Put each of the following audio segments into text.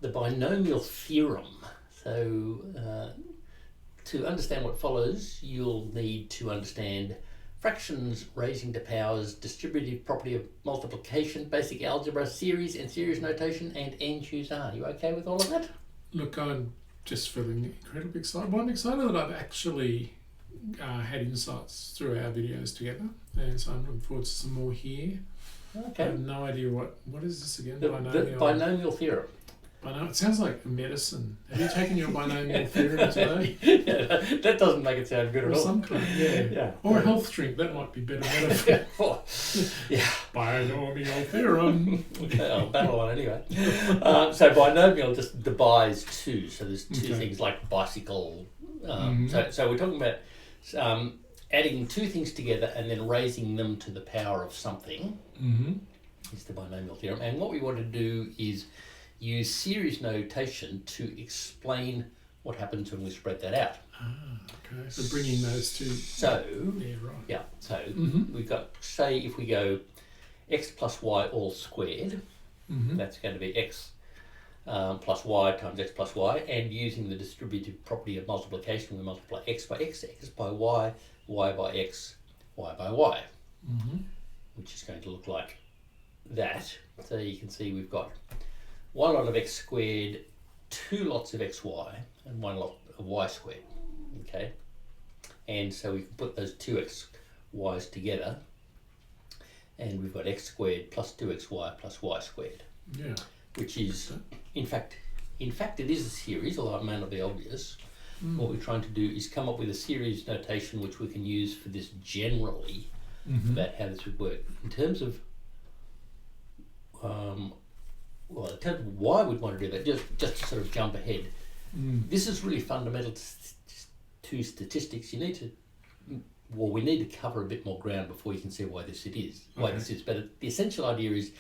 the binomial theorem. So to understand what follows, you'll need to understand fractions, raising to powers, distributive property of multiplication, basic algebra, series and series notation, and n-choose r. You okay with all of that? Look, I'm just feeling incredibly excited. Well, I'm excited that I've actually had insights through our videos together, and so I'm looking forward to some more here. Okay. I have no idea what is this again? The binomial theorem. It sounds like medicine. Have you taken your binomial theorem today? Yeah, that doesnn't make it sound good Or at all. some kind, yeah. Or a health drink, that might be better. Yeah. Binomial theorem. Okay, I'll battle on anyway. So binomial just divides two. So there's two things like bicycle. So we're talking about adding two things together and then raising them to the power of something. Is the binomial theorem. And what we want to do is use series notation to explain what happens when we spread that out. Okay. So bringing those two. So yeah, right. Yeah. So we've got, say, if we go x plus y all squared, that's going to be x plus y times x plus y, and using the distributive property of multiplication, we multiply x by x, x by y, y by x, y by y, which is going to look like that. So you can see we've got one lot of x squared, two lots of xy, and one lot of y squared. Okay, and so we can put those two xy's together, and we've got x squared plus 2xy plus y squared. Yeah. Which is, in fact, it is a series, although it may not be obvious. What we're trying to do is come up with a series notation which we can use for this generally, about how this would work. In terms of, in terms of why we'd want to do that, just to sort of jump ahead, this is really fundamental to statistics. We need to cover a bit more ground before you can see why this is. But the essential idea is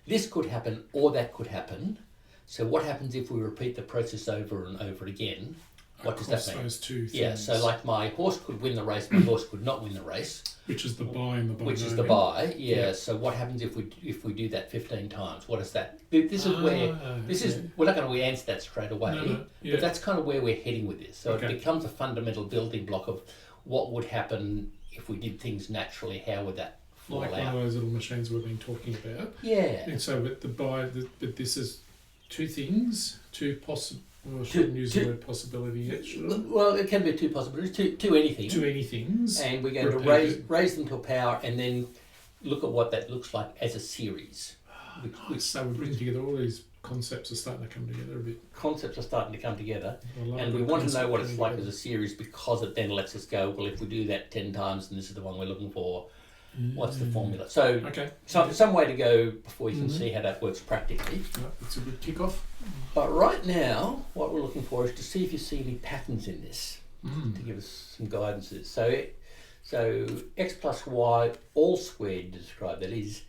this could happen or that could happen. So what happens if we repeat the process over and over again? What does that mean? Those two things. Yeah, so like my horse could win the race, my horse could not win the race. Which is the buy and the binomial. Which is the buy, yeah. So what happens if we do that 15 times? What is that? This is where we're not going to answer that straight away, but that's kind of where we're heading with this. So it becomes a fundamental building block of what would happen if we did things naturally. How would that fall out? Like one of those little machines we've been talking about. Yeah. And so with the buy, but this is two things, two possible. Well, I shouldn't use the word possibility yet, should I? Well, it can be two possibilities, two anything. Two anythings. And we're going to raise them to a power and then look at what that looks like as a series. So we're bringing together all these concepts are starting to come together a bit. Concepts are starting to come together. And we want to know what it's like as a series because it then lets us go, well, if we do that 10 times and this is the one we're looking for, what's the formula? So some way to go before you can see how that works practically. It's a good kick-off. But right now, what we're looking for is to see if you see any patterns in this, to give us some guidance. So x plus y all squared, to describe that, is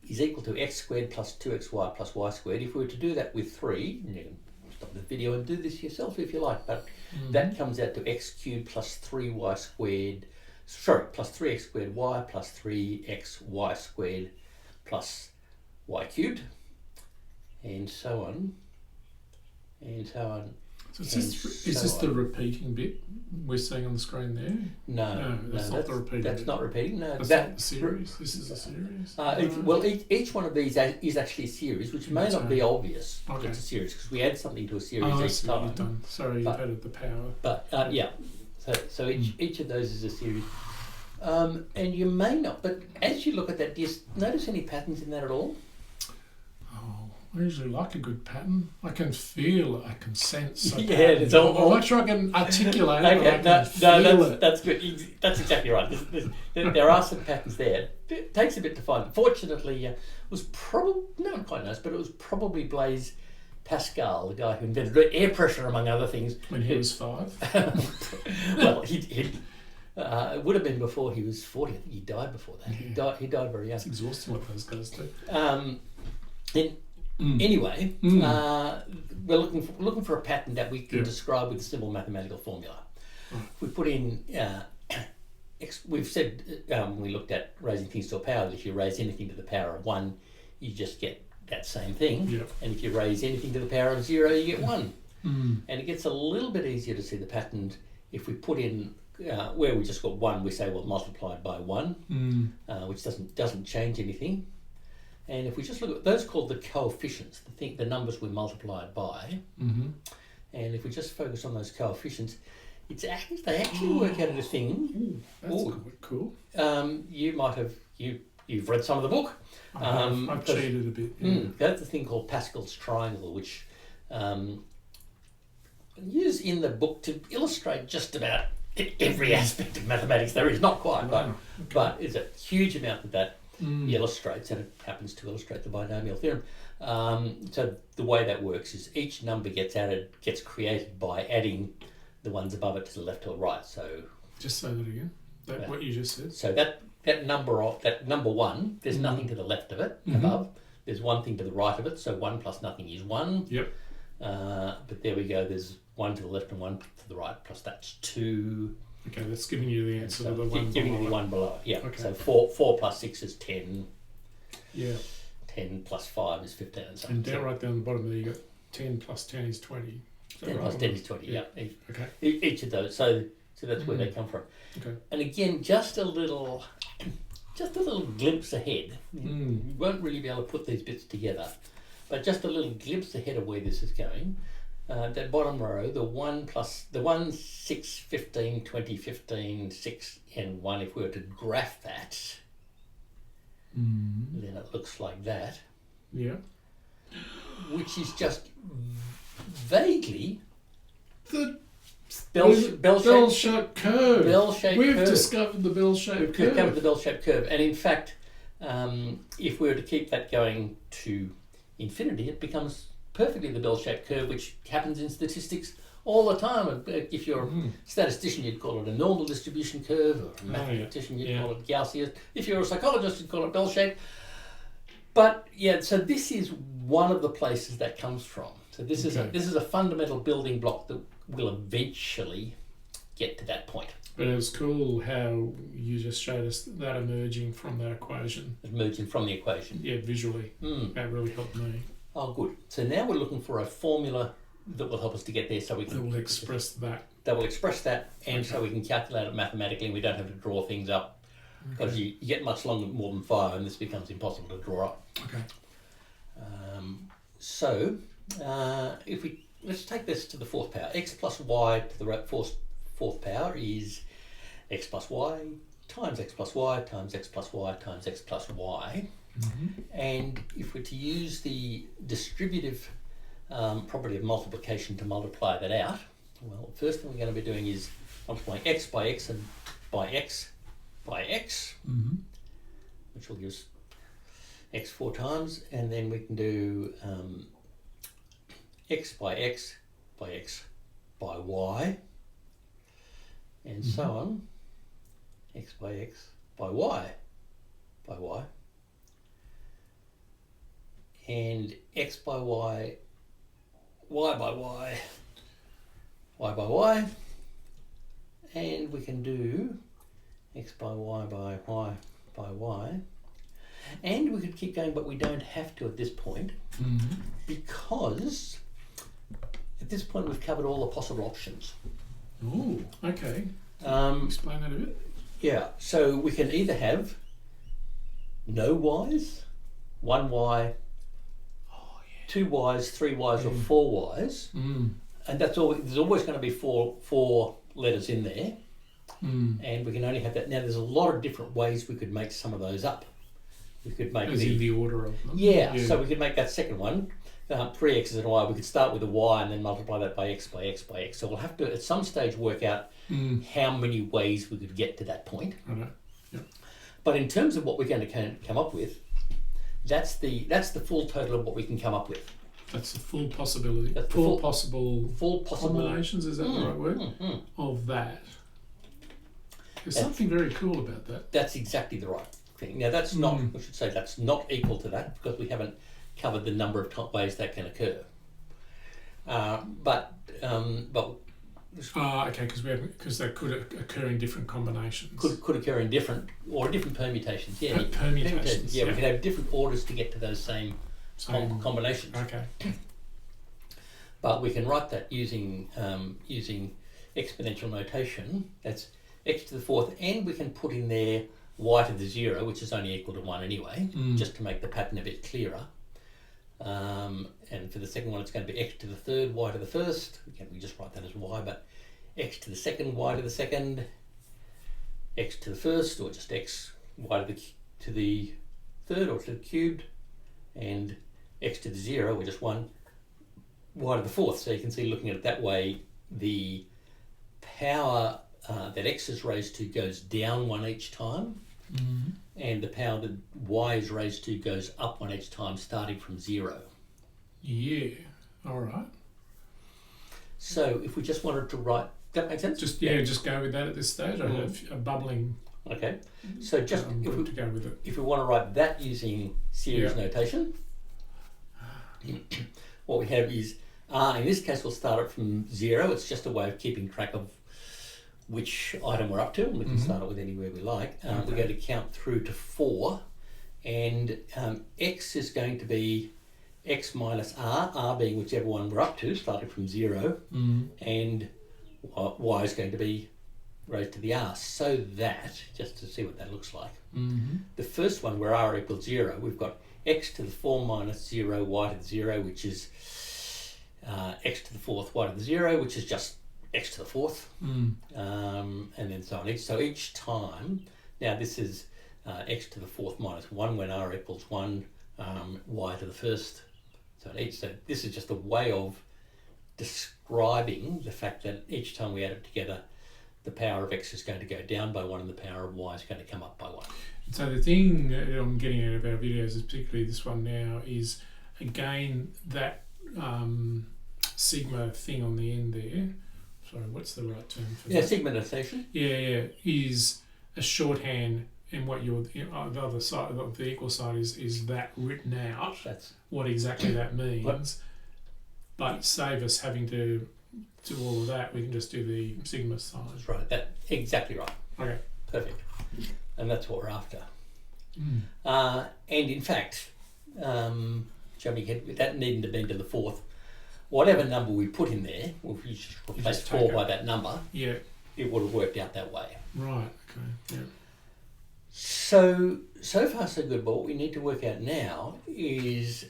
equal to x squared plus 2xy plus y squared. If we were to do that with 3, and you can stop the video and do this yourself if you like, but that comes out to x cubed plus 3y squared, plus 3x squared y plus 3xy squared plus y cubed, and so on, and so on. So is this the repeating bit we're seeing on the screen there? No, that's not the repeating That's bit. not repeating. No, that's not the series. This is a series. Each one of these is actually a series, which may not be obvious. It's a series because we add something to a series each time. You've done. Sorry, you've added the power. But yeah, so each of those is a series. And you may not, but as you look at that, do you notice any patterns in that at all? I usually like a good pattern. I can feel, I can sense. It's all. I'm not sure I can articulate it. That's good. That's exactly right. There are some patterns there. It takes a bit to find. Fortunately, it was probably not quite nice, but it was probably Blaise Pascal, the guy who invented air pressure, among other things. When he was 5. Well, it would have been before he was 40. I think he died before that. Yeah. He died very young. It's exhausting what those guys do. Anyway, we're looking for a pattern that we can describe with a simple mathematical formula. We put in, we've said when we looked at raising things to a power that if you raise anything to the power of 1, you just get that same thing. Yep. And if you raise anything to the power of 0, you get 1. Mm. And it gets a little bit easier to see the pattern if we put in where we just got 1. We say, well, multiplied by 1, which doesn't change anything. And if we just look at those, called the coefficients, the numbers we multiplied by. Mm-hmm. And if we just focus on those coefficients, they actually work out a thing. That's cool. You might have you've read some of the book. I've cheated a bit. Yeah. That's the thing called Pascal's triangle, which use in the book to illustrate just about every aspect of mathematics there is. Not quite, but it's a huge amount that illustrates, and it happens to illustrate the binomial theorem. So the way that works is each number gets created by adding the ones above it to the left or right. So just say that again. What you just said. So that number 1, there's nothing to the left of it above. There's one thing to the right of it. So 1 plus nothing is 1. Yep. But there we go. There's 1 to the left and 1 to the right. Plus that's 2. Okay, that's giving you the answer to the one giving below. you the one below. Yeah. Okay. So 4 plus 6 is 10. Yeah. 10 plus 5 is 15 and so on. And right down the bottom there, you got 10 plus 10 is 20. 10 plus 10 is 20. Yeah. Okay. Each of those. So that's where they come from. Okay. And again, just a little glimpse ahead. You won't really be able to put these bits together, but just a little glimpse ahead of where this is going. That bottom row, the 1, 6, 15, 20, 15, 6, and 1, if we were to graph that, then it looks like that. Yeah. Which is just vaguely the bell-shaped curve. We've curve. discovered the bell-shaped curve. We've discovered the bell-shaped curve. And in fact, if we were to keep that going to infinity, it becomes perfectly the bell-shaped curve, which happens in statistics all the time. If you're a statistician, you'd call it a normal distribution curve, or a mathematician, you'd call it Gaussian. If you're a psychologist, you'd call it bell-shaped. But yeah, so this is one of the places that comes from. So this is a fundamental building block that will eventually get to that point. But it was cool how you just showed us that emerging from that equation. Emerging from the equation. Yeah, visually. That really helped me. Oh, good. So now we're looking for a formula that will help us to get there, so we can. That will express that. That will express that, and so we can calculate it mathematically, and we don't have to draw things up, because you get much longer, more than 5, and this becomes impossible to draw up. Okay. Let's take this to the 4th power. X plus y to the fourth power is x plus y times x plus y times x plus y times x plus y. And if we're to use the distributive property of multiplication to multiply that out, well, the first thing we're going to be doing is multiplying x by x and by x by x, which will give us x 4 times, and then we can do x by x by x by y, and so on, x by x by y by y, and x by y, y by y, y by y, and we can do x by y by y by y, and we could keep going, but we don't have to at this point, because at this point we've covered all the possible options. Oh, okay. Explain that a bit. Yeah, so we can either have no y's, 1 y, 2 y's, 3 y's, or 4 y's, and that's all. There's always going to be four letters in there, and we can only have that. Now, there's a lot of different ways we could make some of those up. We could make in the order of them. Yeah, so we could make that second one 3 x's and a y. We could start with a y and then multiply that by x by x by x. So we'll have to at some stage work out how many ways we could get to that point. Right. Yep. But in terms of what we're going to come up with, that's the full total of what we can come up with. That's the full possibility. That's full possible combinations. Is that the right word? Of that. There's something very cool about that. That's exactly the right thing. Now that's not. I should say that's not equal to that, because we haven't covered the number of ways that can occur. Okay, because they could occur in different combinations. Could occur in different permutations. Yeah, permutations. Yeah, we could have different orders to get to those same combinations. Okay. But we can write that using exponential notation. That's x to the fourth, and we can put in there y to the 0, which is only equal to 1 anyway, just to make the pattern a bit clearer. And for the second one, it's going to be x to the third, y to the first. Again, we just write that as y, but x to the second, y to the second, x to the first, or just x, y to the third, or to the cubed, and x to the 0, or just 1, y to the fourth. So you can see, looking at it that way, the power that x is raised to goes down 1 each time, and the power that y is raised to goes up 1 each time, starting from 0. Yeah, all right. So if we just wanted to write, that makes sense? Just go with that at this stage. I have a bubbling. Okay, so just to go with it. If we want to write that using series notation, what we have is in this case we'll start it from 0. It's just a way of keeping track of which item we're up to, and we can start it with anywhere we like. We're going to count through to 4, and x is going to be x minus r being whichever one we're up to, starting from 0, and y is going to be raised to the r, so that, just to see what that looks like, the first one where r equals 0, we've got x to the 4 minus 0, y to the 0, which is x to the fourth, y to the 0, which is just x to the fourth, and then so on. So each time, now this is x to the fourth minus 1 when r equals 1, y to the first. So this is just a way of describing the fact that each time we add it together, the power of x is going to go down by 1 and the power of y is going to come up by 1. So the thing that I'm getting out of our videos, is particularly this one now, is again that sigma thing on the end there. Sorry, what's the right term for that? Yeah, sigma notation. Yeah, is a shorthand, and what you're the other side, the equal side is that written out. That's what exactly that means. But save us having to do all of that, we can just do the sigma sign. That's right. That exactly right. Okay. Perfect. And that's what we're after. And in fact, that needing to be to the fourth, whatever number we put in there, if you just replace 4 by that number, it would have worked out that way. Right. Okay. Yeah. So far so good, but what we need to work out now is,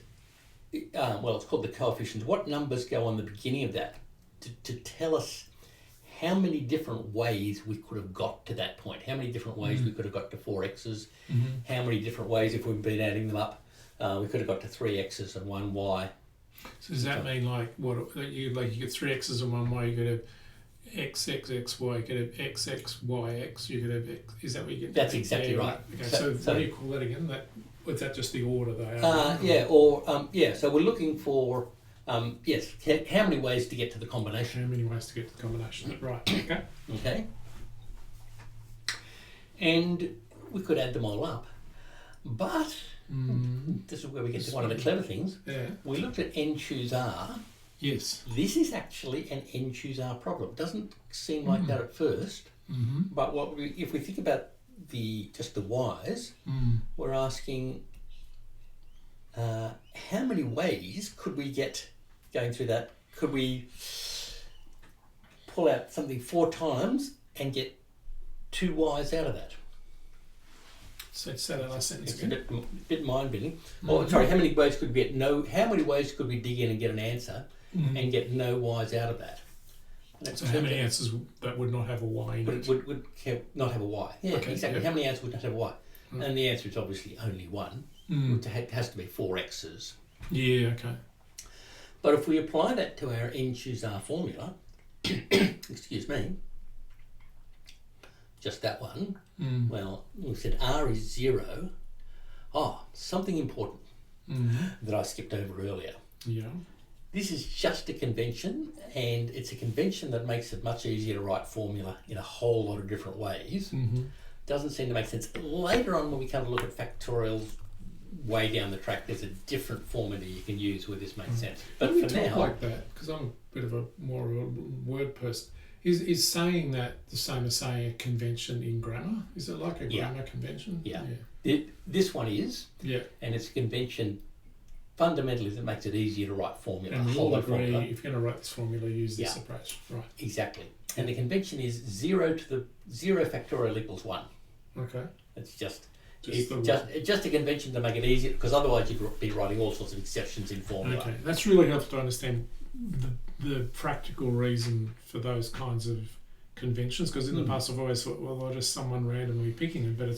it's called the coefficients. What numbers go on the beginning of that to tell us how many different ways we could have got to that point, how many different ways we could have got to 4x's, how many different ways, if we've been adding them up, we could have got to 3x's and 1 y. So does that mean you get 3 x's and 1 y, you could have x, x, x, y, you could have x, x, y, x, you could have x, is that what you get? That's exactly right. Okay, so what do you call that again? Was that just the order they are? So we're looking for, how many ways to get to the combination. How many ways to get to the combination, right, okay. Okay. And we could add them all up. But, this is where we get to one of the clever things. Yeah. We looked at n choose r. Yes. This is actually an n choose r problem. It doesn't seem like that at first, but if we think about just the y's, we're asking how many ways could we get going through that? Could we pull out something 4 times and get 2 y's out of that? So say that last sentence It's again. a bit mind-bending. How many ways could we get how many ways could we dig in and get an answer and get no y's out of that? So how many answers that would not have a y in it? Would not have a y. Yeah, okay, exactly. Yeah. How many answers would not have a y? And the answer is obviously only 1, which has to be 4 x's. Yeah, okay. But if we apply that to our n choose r formula, excuse me, just that one, well, we said r is 0. Something important that I skipped over earlier. Yeah. This is just a convention, and it's a convention that makes it much easier to write formula in a whole lot of different ways. Doesn't seem to make sense. Later on, when we come to look at factorials way down the track, there's a different formula you can use where this makes sense. But When for we talk now, like that, because I'm a bit of a more of a word person, is saying that the same as saying a convention in grammar? Is it like a grammar convention? Yeah. This one is, Yeah. and it's a convention fundamentally it makes it easier to write formula. And we all agree, formula. if you're going to write this formula, use this approach. Right. Exactly. And the convention is 0 to the 0 factorial equals 1. Okay. It's just a convention to make it easier, because otherwise you'd be writing all sorts of exceptions in formula. Okay, that's really helpful to understand the practical reason for those kinds of conventions, because in the past I've always thought, well, they're just someone randomly picking it, but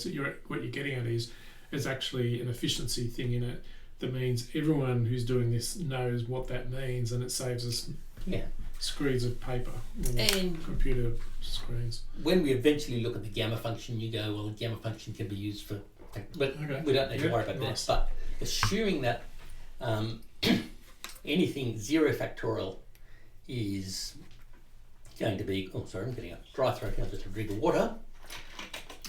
what you're getting at is it's actually an efficiency thing in it that means everyone who's doing this knows what that means, and it saves us screeds of paper and computer screens. When we eventually look at the gamma function, you go, well, the gamma function can be used for, but we don't need to worry about that. But assuming that anything 0 factorial is going to be, oh sorry, I'm getting a dry throat here, just a drink of water.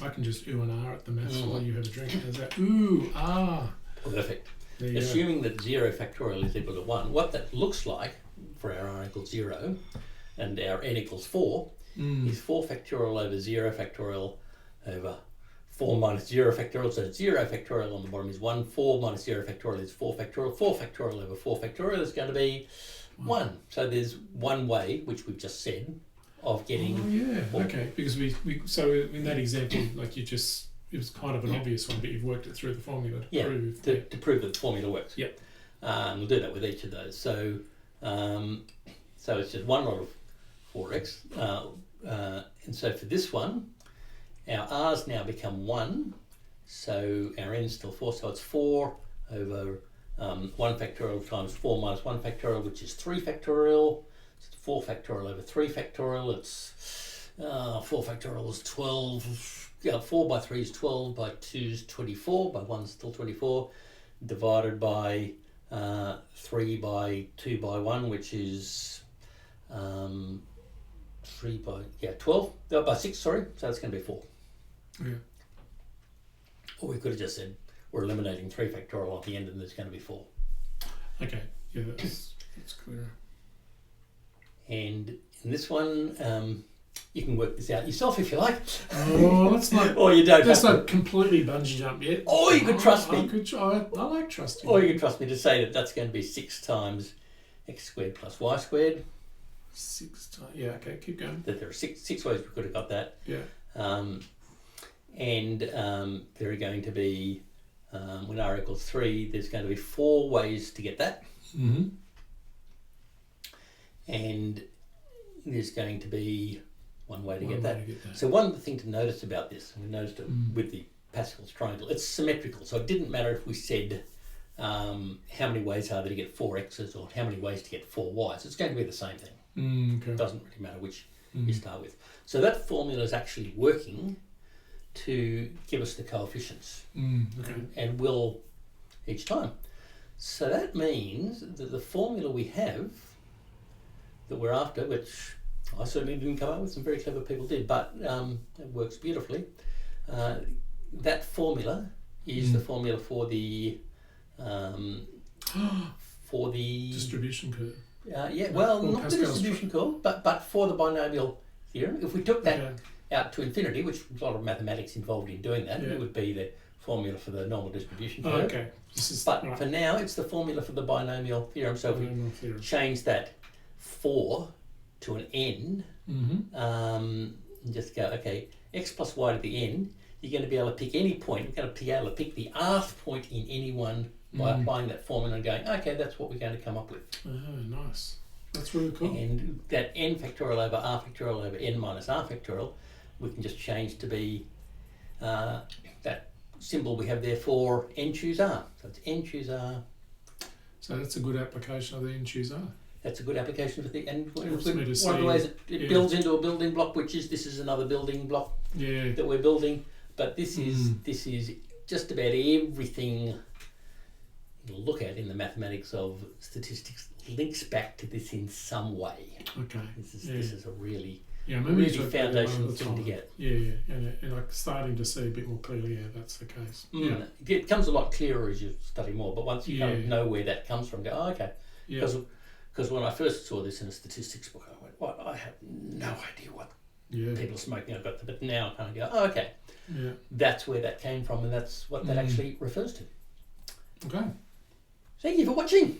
I can just ooh and ah at the maths while you have a drink. How's that? Ooh, ah. Perfect. Assuming that 0 factorial is equal to 1, what that looks like for our r equals 0 and our n equals 4 is 4 factorial over 0 factorial over 4 minus 0 factorial. So 0 factorial on the bottom is 1, 4 minus 0 factorial is 4 factorial, 4 factorial over 4 factorial is going to be 1. So there's one way, which we've just said, of getting... Oh, yeah, okay. Because we so in that example, like it was kind of an obvious one, but you've worked it through the formula to prove... to prove that the formula works. Yep. We'll do that with each of those. So so it's just one lot of 4x. And so for this one, our r's now become 1. So our n's still 4. So it's 4 over 1 factorial times 4 minus 1 factorial, which is 3 factorial. It's 4 factorial over 3 factorial. It's 4 factorial is 12. Yeah, 4 by 3 is 12, by 2 is 24, by 1 is still 24, divided by 3 by 2 by 1, which is 3 by, 12, by 6, sorry, so it's going to be 4. Yeah. Or we could have just said we're eliminating 3 factorial at the end and there's going to be 4. Okay, yeah, that's clear. And in this one, you can work this out yourself if you like. Oh, let's not. Or you don't. Let's not completely bungee jump yet. Or you could trust me. I like trusting. Or you can trust me to say that that's going to be 6 times x squared plus y squared. 6 times. Yeah. Okay. Keep going. That there are six ways we could have got that. Yeah. And there are going to be when r equals 3, there's going to be 4 ways to get that. Mm-hmm. And there's going to be one way to get that. So one thing to notice about this, and we noticed it with the Pascal's triangle, it's symmetrical. So it didn't matter if we said how many ways are there to get 4 x's or how many ways to get 4 y's. It's going to be the same thing. Okay. It doesn't really matter which you start with. So that formula is actually working to give us the coefficients. Okay. And will each time. So that means that the formula we have that we're after, which I certainly didn't come up with, some very clever people did, but it works beautifully. That formula is the formula for the distribution curve. Not Pascal's the distribution curve, but for the binomial theorem. If we took that out to infinity, which a lot of mathematics involved in doing that, it would be the formula for the normal distribution curve. Okay. For now, it's the formula for the binomial theorem. So if we change that 4 to an n, and just go, okay, x plus y to the n, you're going to be able to pick any point. You're going to be able to pick the rth point in any one by applying that formula and going, okay, that's what we're going to come up with. Oh, nice. That's really cool. And that n factorial over r factorial over n minus r factorial, we can just change to be that symbol we have there for n choose r. So it's n choose r. So that's a good application of the n choose r. That's a good application for the, and one of me to the see, ways it builds into a building block, which is this is another building block that we're building. But this is just about everything you look at in the mathematics of statistics links back to this in some way. Okay. This is a really really foundational thing to get. Yeah, and like starting to see a bit more clearly how that's the case. It comes a lot clearer as you study more, but once you kind of know where that comes from, go, oh, okay. Because when I first saw this in a statistics book, I went, "What? I have no idea what people are smoking." But now I kind of go, "Oh, okay, that's where that came from, and that's what that actually refers to." Okay. Thank you for watching.